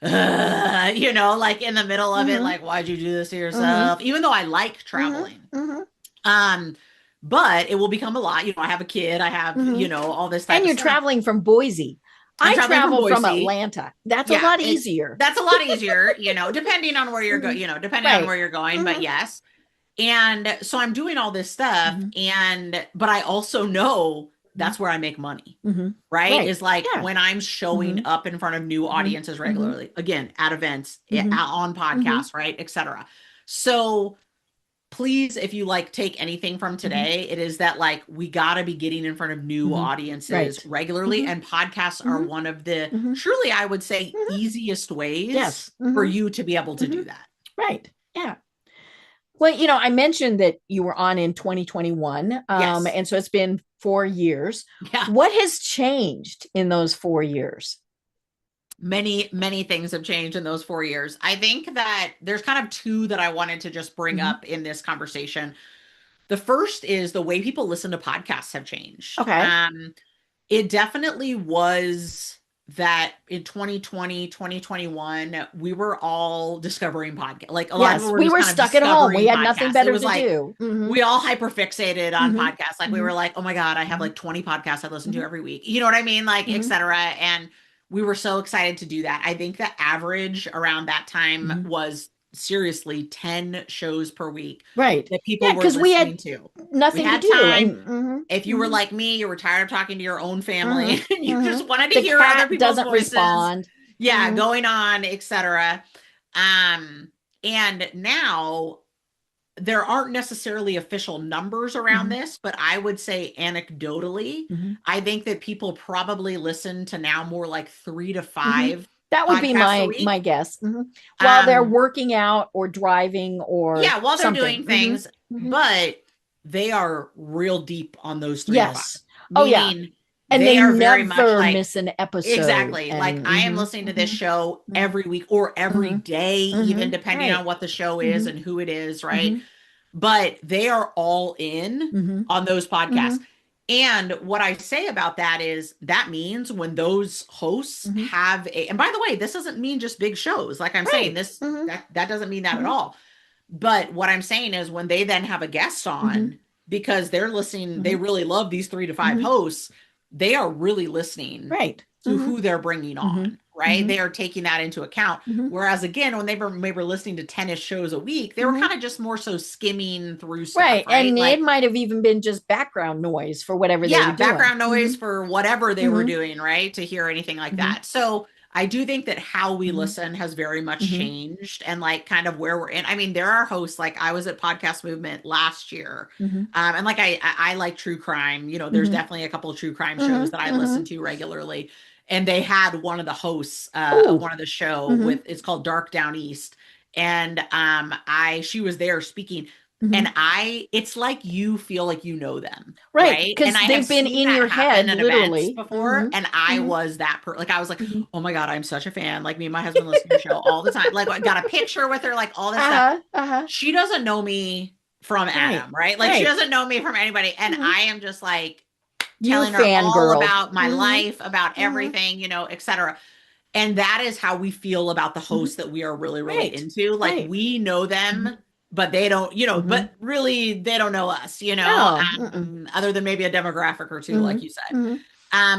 like in the middle of it, like, why'd you do this to yourself? Even though I like traveling. But it will become a lot. I have a kid. I have, all this type and you're of stuff. traveling from Boise. I travel from Atlanta. That's a lot easier. That's a lot easier, depending on where you're going, depending on where you're going. But yes. And so I'm doing all this stuff. But I also know that's where I make money, right? Is like when I'm showing up in front of new audiences regularly, again, at events, on podcasts, right? Etc. So please, if you take anything from today, it is that we got to be getting in front of new audiences regularly. And podcasts are one of the truly, I would say, easiest ways for you to be able to do that. Right. Yeah. Well, I mentioned that you were on in 2021. And so it's been 4 years. Yeah. What has changed in those 4 years? Many, many things have changed in those 4 years. I think that there's kind of 2 that I wanted to just bring up in this conversation. The first is the way people listen to podcasts have changed. Okay. It definitely was that in 2020, 2021, we were all discovering podcasts. Like a lot of Yes, us were we just were kind of stuck at home. We discovering had nothing podcasts. It better was to like, do. we all hyperfixated on Mhm. podcasts. Like we were like, oh my God, I have like 20 podcasts I listen to every week. You know what I mean? Like, et cetera. And we were so excited to do that. I think the average around that time was seriously 10 shows per week Right. that people were because we listening had to. nothing We had to do. time. And If you were like me, you were tired of talking to your own family and you just wanted to the hear other cat people's doesn't voices. respond. Yeah, going on, etc. And now there aren't necessarily official numbers around this, but I would say anecdotally, I think that people probably listen to now more like 3 to 5. That would be my guess. While they're working out or driving or yeah, while they're something. doing things, but they are real deep on those 3 yes. to 5. Oh yeah. Meaning And they are never very much like, miss an episode. exactly. And, like I am listening to this show every week or every day, even depending on what the show is and who it is, right? But they are all in on those podcasts. And what I say about that is that means when those hosts have and by the way, this doesn't mean just big shows. Like I'm saying this, that doesn't mean that at all. But what I'm saying is when they then have a guest on because they're listening, they really love these 3 to 5 hosts, they are really listening to who they're bringing on, right? They are taking that into account. Whereas again, when they were maybe listening to 10-ish shows a week, they were kind of just more so skimming through stuff, right? And like, it might have even been just background noise for whatever they were doing. Background noise for whatever they were doing, right? To hear anything like that. So I do think that how we listen has very much changed and like kind of where we're in. I mean, there are hosts, like I was at Podcast Movement last year. And like, I like true crime, you know, there's definitely a couple of true crime shows that I listen to regularly. And they had one of the hosts, one of the show with, it's called Dark Down East. And she was there speaking. And it's like you feel like you know them, right? Because they've been in your head literally before, and I was that like I was like, oh my God, I'm such a fan. Like me and my husband listen to the show all the time. Like I got a picture with her, like all this stuff. She doesn't know me from Adam, right? Like she doesn't know me from anybody, and I am just like telling her all about my life, about everything, you know, etc. And that is how we feel about the hosts that we are really, really into. Like we know them. But they don't, you know, but really they don't know us, you know, other than maybe a demographic or two, like you said.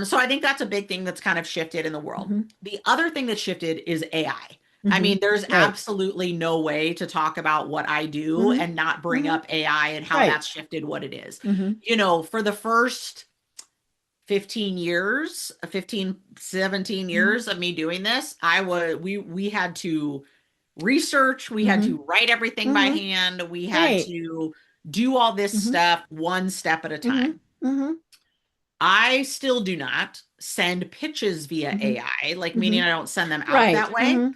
So I think that's a big thing that's kind of shifted in the world. The other thing that shifted is AI. I mean, there's absolutely no way to talk about what I do and not bring up AI and how that's shifted what it is. You know, for the first 17 years of me doing this, we had to research, we had to write everything by hand, we had to do all this stuff one step at a time. I still do not send pitches via AI, like meaning I don't send them out that way.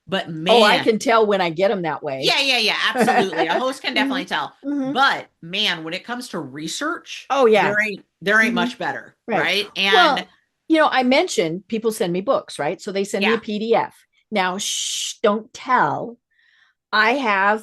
But man, I can tell when I get them that way. Yeah, absolutely. A host can definitely tell. But man, when it comes to research, there ain't much better, right? And well, you know, I mentioned people send me books, right? So they send me a PDF. Now, don't tell. I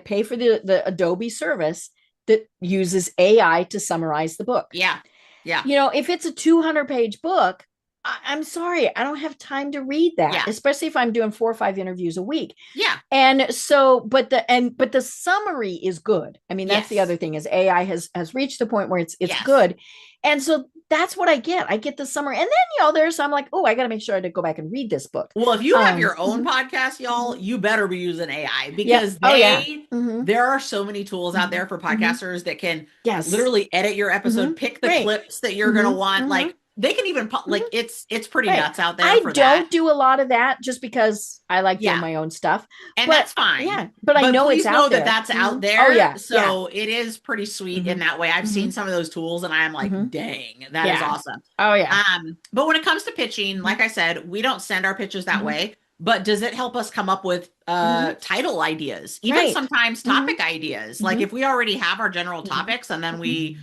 pay for the Adobe service that uses AI to summarize the book. Yeah. You know, if it's a 200-page book, I'm sorry, I don't have time to read that, especially if I'm doing 4 or 5 interviews a week. Yeah. And so, but the summary is good. I mean, that's the other thing is AI has reached the point where it's good. And so that's what I get. I get the summary. And then, you know, I'm like, oh, I got to make sure to go back and read this book. Well, if you have your own podcast, y'all, you better be using AI because there are so many tools out there for podcasters that can literally edit your episode, pick the clips that you're going to want. Like they can even like it's pretty nuts out there. I don't do a lot of that just because I like doing my own stuff, and that's fine. Yeah, but I know it's out there. That's out there. Oh yeah, so it is pretty sweet in that way. I've seen some of those tools, and I am like, dang, that is awesome. Oh yeah. But when it comes to pitching, like I said, we don't send our pitches that way. But does it help us come up with title ideas, even sometimes topic ideas? Like if we already have our general topics, and then we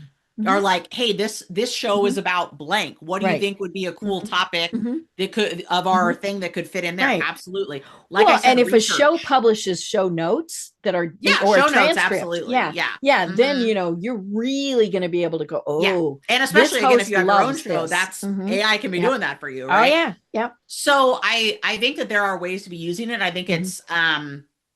are like, hey, this show is about blank. What do you Right. think would be a cool topic Mm-hmm. that could of our thing that could fit in there? Right. Absolutely. Like I Well, said, and if a show research. publishes show notes that are, Yeah, or a show notes, transcript, absolutely. Yeah. then, you're really going to be able to go, Yeah. oh, And this especially again, if host you have your own loves show, this. that's AI can be Yep. doing that for you, Oh, right? yeah. Yep. So I think that there are ways to be using it. I think it's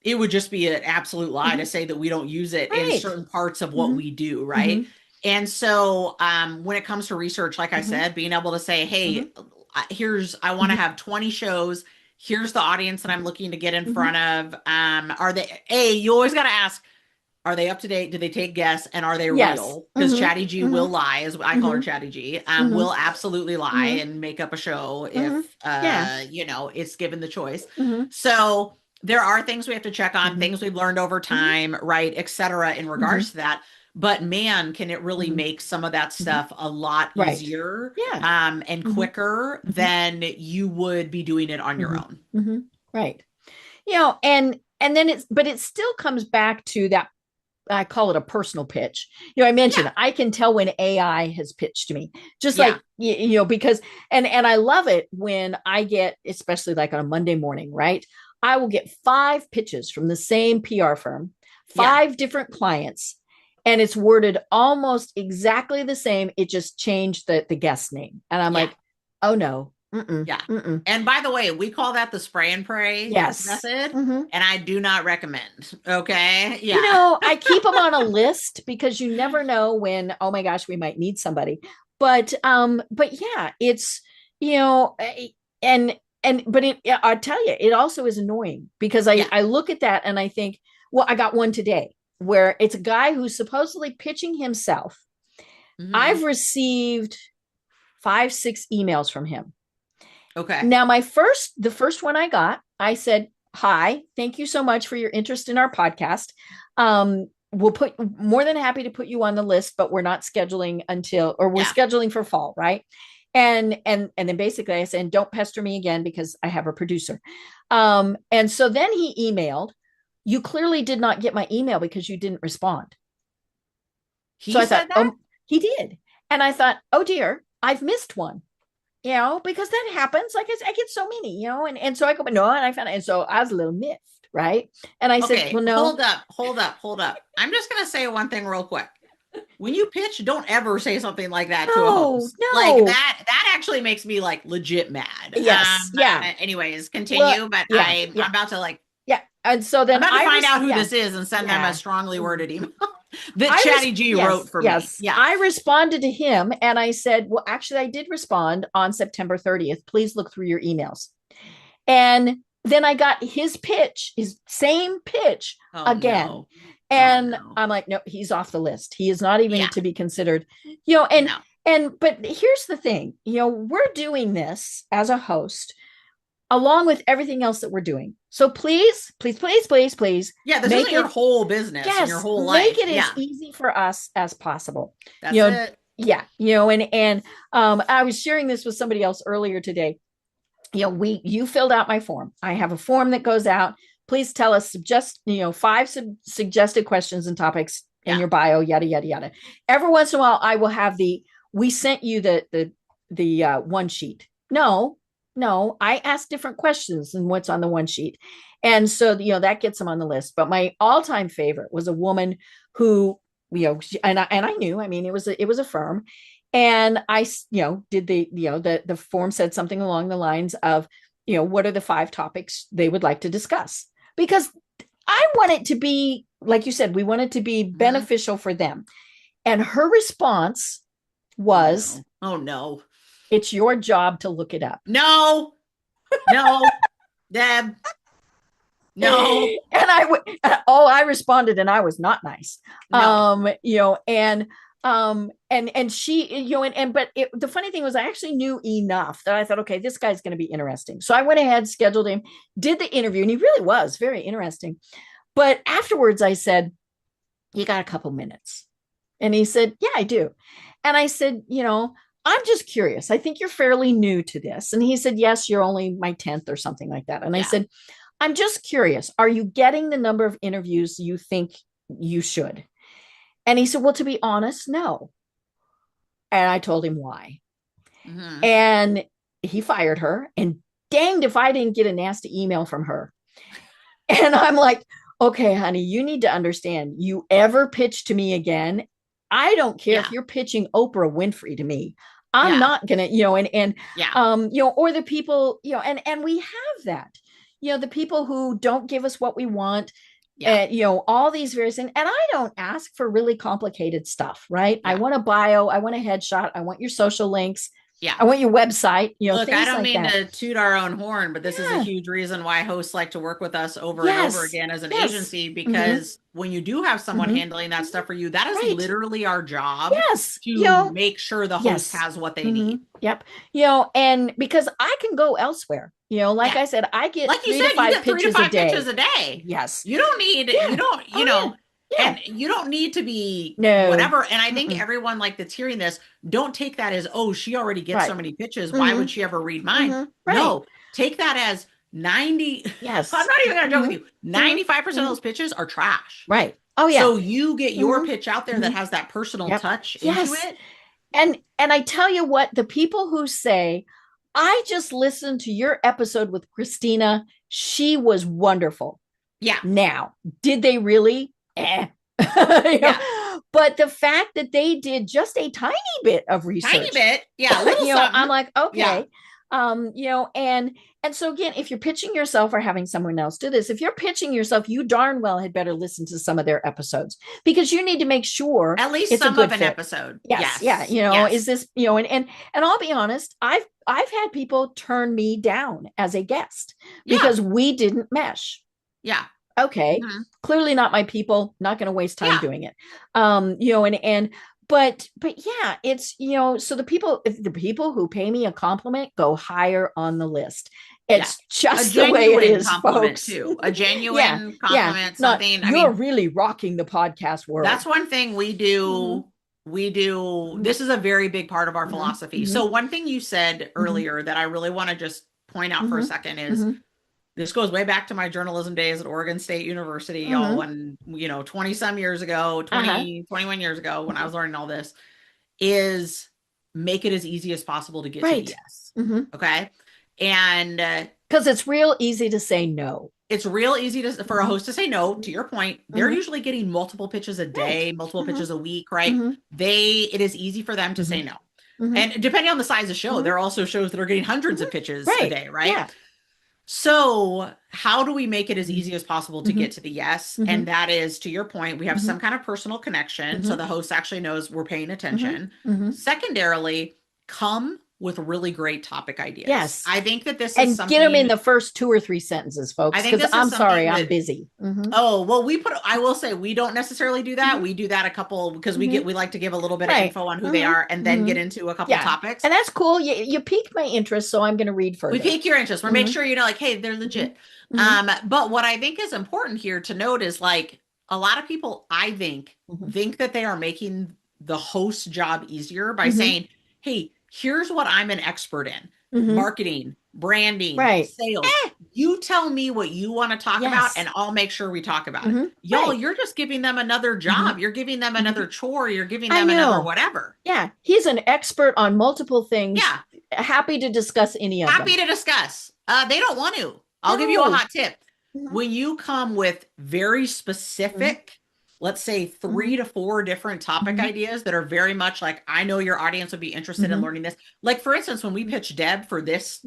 it would just be an absolute lie to say that we don't use it in Right. certain parts of what we do, right? And so when it comes to research, like I said, being able to say, hey, I want to have 20 shows. Here's the audience that I'm looking to get in front of. You always got to ask, are they up to date? Do they take guests? And are they real? Because Chatty G will lie, as I call her Chatty G, will absolutely lie and make up a show if, it's given the choice. So there are things we have to check on, things we've learned over time, right, et cetera, in regards to that. But man, can it really make some of that stuff a lot easier and quicker than you would be doing it on your own. Right. And then but it still comes back to that. I call it a personal pitch. I mentioned I can tell when AI has pitched to me, just like, because, and I love it when I get, especially like on a Monday morning, right? I will get 5 pitches from the same PR firm, 5 different clients, and it's worded almost exactly the same. It just changed the guest name. And I'm like, oh no. And by the way, we call that the spray and pray method, and I do not recommend. Okay. I keep them on a list because you never know when, oh my gosh, we might need somebody. But yeah, it's, I'll tell you, it also is annoying because I look at that and I think, well, I got one today where it's a guy who's supposedly pitching himself. I've received 5-6 emails from him. Okay. Now, the first one I got, I said, hi, thank you so much for your interest in our podcast. More than happy to put you on the list, but we're not scheduling we're scheduling for fall. Right. And then basically I said, don't pester me again because I have a producer. And so then he emailed, you clearly did not get my email because you didn't respond. He did. And I thought, oh dear, I've missed one. Because that happens. Like I get so many, and so I go, no, and I found it. And so I was a little miffed, right? And I said, well, no. Hold up. I'm just going to say one thing real quick. When you pitch, don't ever say something like that to a host. No. Like that actually makes me like legit mad. Yes. Anyways, continue. But I'm about to And so then I'm about to find out who this is and send them a strongly worded email. That Chatty G wrote for me. Yeah. I responded to him and I said, well, actually, I did respond on September 30th. Please look through your emails. And then I got his pitch, his same pitch again. No. And I'm like, no, he's off the list. He is not even to be considered, but here's the thing, we're doing this as a host along with everything else that we're doing. So please. Yeah, this isn't your whole business and your whole life. Make it as easy for us as possible. That's it. Yeah. And I was sharing this with somebody else earlier today. You filled out my form. I have a form that goes out. Please tell us 5 suggested questions and topics in your bio, yada, yada, yada. Every once in a while, I will have we sent you the one sheet. No, I ask different questions than what's on the one sheet. And so, that gets them on the list. But my all-time favorite was a woman who, and I knew, it was a firm. And I, did the form said something along the lines of, what are the 5 topics they would like to discuss? Because I want it to be, like you said, we want it to be beneficial for them. And her response was, oh no. It's your job to look it up. No, Deb. No. And I responded and I was not nice. No. And she, but the funny thing was I actually knew enough that I thought, okay, this guy's going to be interesting. So I went ahead, scheduled him, did the interview, and he really was very interesting. But afterwards I said, you got a couple minutes? And he said, yeah, I do. And I said, I'm just curious. I think you're fairly new to this. And he said, yes, you're only my 10th or something like that. And I said, I'm just curious. Are you getting the number of interviews you think you should? And he said, well, to be honest, no. And I told him why. Mm-hmm. And he fired her. And danged if I didn't get a nasty email from her. And I'm like, okay, honey, you need to understand, you ever pitch to me again, I don't care if you're pitching Oprah Winfrey to me. I'm not gonna, or the people, and we have that, the people who don't give us what we want, all these various things. And I don't ask for really complicated stuff, right? I want a bio, I want a headshot, I want your social links. I want your website, Look, things I don't like mean that. to toot our own horn, but this is a huge reason why hosts like to work with us over and over again as an agency, because when you do have someone handling that stuff for you, that is literally our job to make sure the host has what they need. Yep. And because I can go elsewhere, like I said, I get, like you 3 said, to 5 you get 3 to 5 pitches a a day. Yes. You don't need, and you don't need to be whatever. And I think everyone that's hearing this, don't take that as, oh, she already gets so many pitches. Why would she ever read mine? No, take that as 90. Yes. I'm not even going to joke with you. 95% of those pitches are trash. Right. Oh yeah. So you get your pitch out there that has that personal touch into it. And I tell you what, the people who say, I just listened to your episode with Christina, she was wonderful. Yeah. Now, did they really? But the fact that they did just a tiny bit of research, I'm like, okay. And so again, if you're pitching yourself or having someone else do this, if you're pitching yourself, you darn well had better listen to some of their episodes, because you need to make sure at least some of an episode. Yes. Yeah. Is this, and I'll be honest, I've had people turn me down as a guest because we didn't mesh. Yeah. Okay. Clearly not my people, not going to waste time doing it. But yeah, it's, so the people who pay me a compliment go higher on the list. It's just the way it is, folks. Too. A genuine compliment, something. You're really rocking the podcast world. That's one thing we do. We do. This is a very big part of our philosophy. So one thing you said earlier that I really want to just point out for a second is, this goes way back to my journalism days at Oregon State University, y'all, when, 20 some years ago, 21 years ago, when I was learning all this, is make it as easy as possible to get to yes. Okay. And because it's real easy to say no. It's real easy for a host to say no. To your point, they're usually getting multiple pitches a day, multiple pitches a week, right? It is easy for them to say no. And depending on the size of the show, there are also shows that are getting hundreds of pitches a day, right? Yeah. So how do we make it as easy as possible to get to the yes? And that is, to your point, we have some kind of personal connection. So the host actually knows we're paying attention. Secondarily, come with really great topic ideas. Yes. I think that this is and something. get them in the first 2 or 3 sentences, folks. Because I'm sorry, I'm busy. Oh, well, I will say we don't necessarily do that. We do that a couple because we like to give a little bit of info on who they are and then get into a couple topics. And that's cool. You piqued my interest, so I'm going to read further. We pique your interest. We're make sure like, hey, they're legit. But what I think is important here to note is a lot of people, I think that they are making the host job easier by saying, hey, here's what I'm an expert in: marketing, branding, sales. You tell me what you want to talk about and I'll make sure we talk about it. Y'all, you're just giving them another job. You're giving them another chore. You're giving them another whatever. Yeah. He's an expert on multiple things. Yeah. Happy to discuss any of them. Happy to discuss. They don't want to. I'll give you a hot tip. When you come with very specific, let's say 3 to 4 different topic ideas that are very much I know your audience would be interested in learning this. Like, for instance, when we pitched Deb for this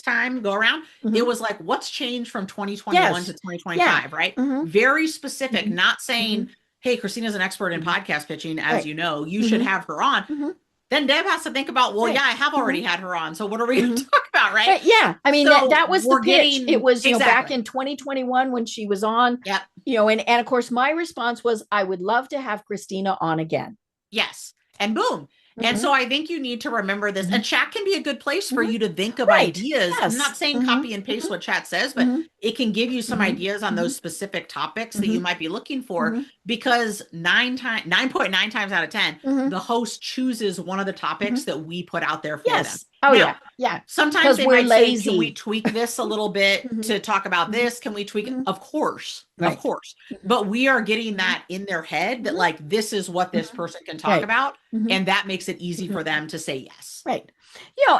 time go around, it was what's changed from 2021 to 2025, right? Very specific, not saying, hey, Christina's an expert in podcast pitching, as you know, you should have her on. Then Deb has to think about, well, I have already had her on. So what are we going to talk about, right? Yeah. I mean, so that was the pitch. It was, back in 2021 when she was on, and of course, my response was, I would love to have Christina on again. Yes. And boom. And so I think you need to remember this. And chat can be a good place for you to think of ideas. Yes. I'm not saying copy and paste what chat says, but it can give you some ideas on those specific topics that you might be looking for, because 9.9 times out of 10, the host chooses one of the topics that we put out there for them. Oh Now, yeah. Yeah. sometimes they we're might lazy. say, can we tweak this a little bit to talk about this? Can we tweak it? Of course. Right. Of course. But we are getting that in their head that like, this is what this person can talk about. And that makes it easy for them to say yes. Right.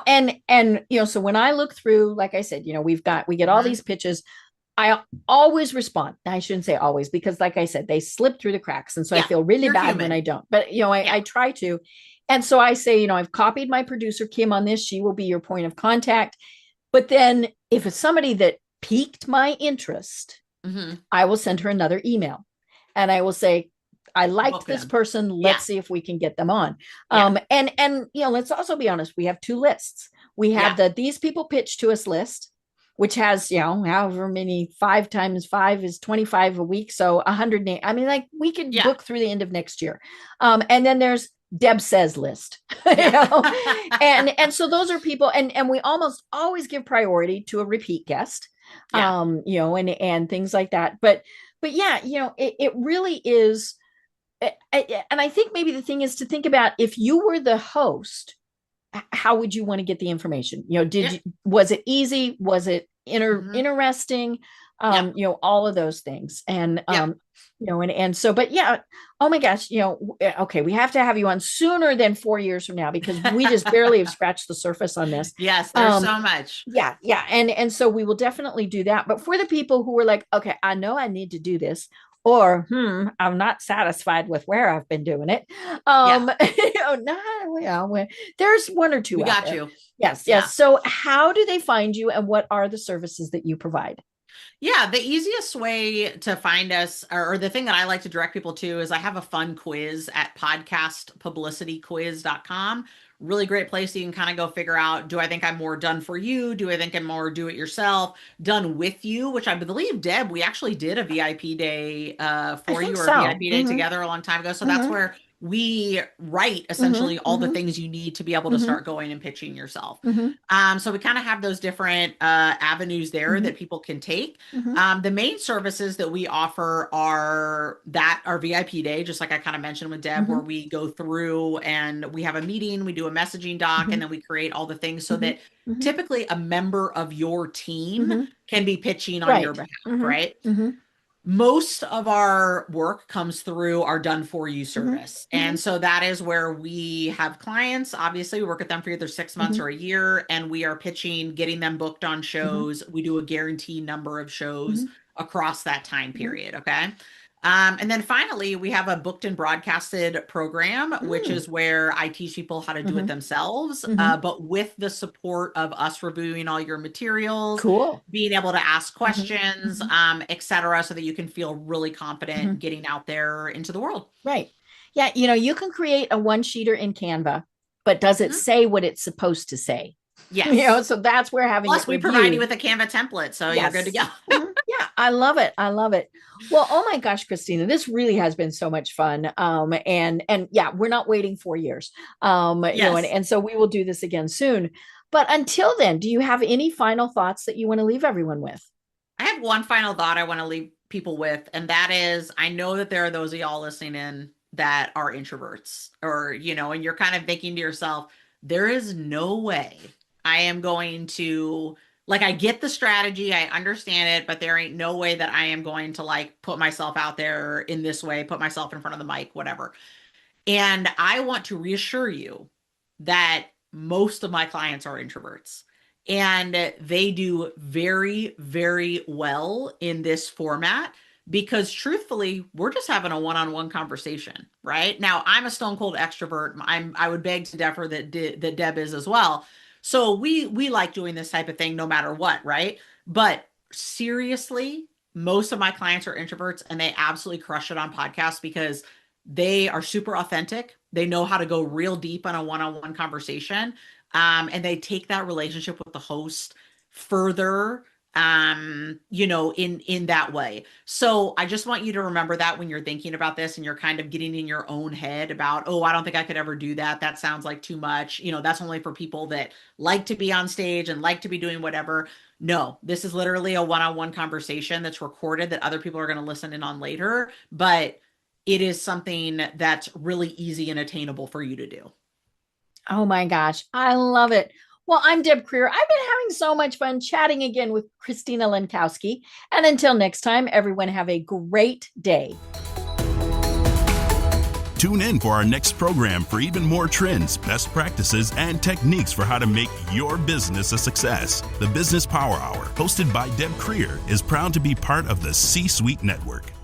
And so when I look through, like I said, we get all these pitches. I always respond. I shouldn't say always, because like I said, they slip through the cracks. And so I feel really bad when I don't, but I try to. And so I say, I've copied my producer, Kim, on this. She will be your point of contact. But then if it's somebody that piqued my interest, I will send her another email and I will say, I liked this person. Let's see if we can get them on. And let's also be honest. We have two lists. We have these people pitch to us list, which has, however many, 5 times 5 is 25 a week. So 100. I mean, like we could book through the end of next year. And then there's Deb says list, and so those are people, and we almost always give priority to a repeat guest, and things like that. But yeah, it really is. And I think maybe the thing is to think about, if you were the host, how would you want to get the information? Was it easy? Was it interesting? All of those things. And, and so, but yeah, oh my gosh, okay, we have to have you on sooner than 4 years from now, because we just barely have scratched the surface on this. Yes, there's so much. Yeah. And so we will definitely do that. But for the people who are like, okay, I know I need to do this, or I'm not satisfied with where I've been doing it. There's one or two. We got you. Yes. So how do they find you, and what are the services that you provide? Yeah, the easiest way to find us, or the thing that I like to direct people to, is I have a fun quiz at podcastpublicityquiz.com. Really great place. You can kind of go figure out, do I think I'm more done for you? Do I think I'm more do it yourself, done with you? Which I believe, Deb, we actually did a VIP day for you, or a VIP day together a long time ago. So that's where we write essentially all the things you need to be able to start going and pitching yourself. So we kind of have those different avenues there that people can take. The main services that we offer are our VIP day, just like I kind of mentioned with Deb, where we go through and we have a meeting, we do a messaging doc, and then we create all the things so that typically a member of your team can be pitching on your behalf, right? Most of our work comes through our done for you service. And so that is where we have clients. Obviously, we work with them for either 6 months or a year, and we are pitching, getting them booked on shows. We do a guaranteed number of shows across that time period. Okay. And then finally, we have a booked and broadcasted program, which is where I teach people how to do it themselves, but with the support of us reviewing all your materials, being able to ask questions, et cetera, so that you can feel really confident getting out there into the world. Right. Yeah. You can create a one-sheeter in Canva, but does it say what it's supposed to say? Yes. So that's where having Plus, we provide you with a Canva template, so you're good to go. Yeah, I love it. I love it. Well, oh my gosh, Christina, this really has been so much fun. And yeah, we're not waiting 4 years. And so we will do this again soon. But until then, do you have any final thoughts that you want to leave everyone with? I have one final thought I want to leave people with, and that is, I know that there are those of y'all listening in that are introverts, or, and you're kind of thinking to yourself, there is no way I am going to, I get the strategy, I understand it, but there ain't no way that I am going to put myself out there in this way, put myself in front of the mic, whatever. And I want to reassure you that most of my clients are introverts, and they do very, very well in this format, because truthfully, we're just having a one-on-one conversation, right? Now, I'm a stone cold extrovert. I would beg to differ that Deb is as well. So we like doing this type of thing no matter what, right? But seriously, most of my clients are introverts, and they absolutely crush it on podcasts because they are super authentic. They know how to go real deep on a one-on-one conversation. And they take that relationship with the host further, in that way. So I just want you to remember that when you're thinking about this and you're kind of getting in your own head about, oh, I don't think I could ever do that. That sounds like too much. That's only for people that like to be on stage and like to be doing whatever. No, this is literally a one-on-one conversation that's recorded that other people are going to listen in on later, but it is something that's really easy and attainable for you to do. Oh my gosh, I love it. Well, I'm Deb Creer. I've been having so much fun chatting again with Christina Lenkowski. And until next time, everyone have a great day. Tune in for our next program for even more trends, best practices, and techniques for how to make your business a success. The Business Power Hour, hosted by Deb Creer, is proud to be part of the C-Suite Network.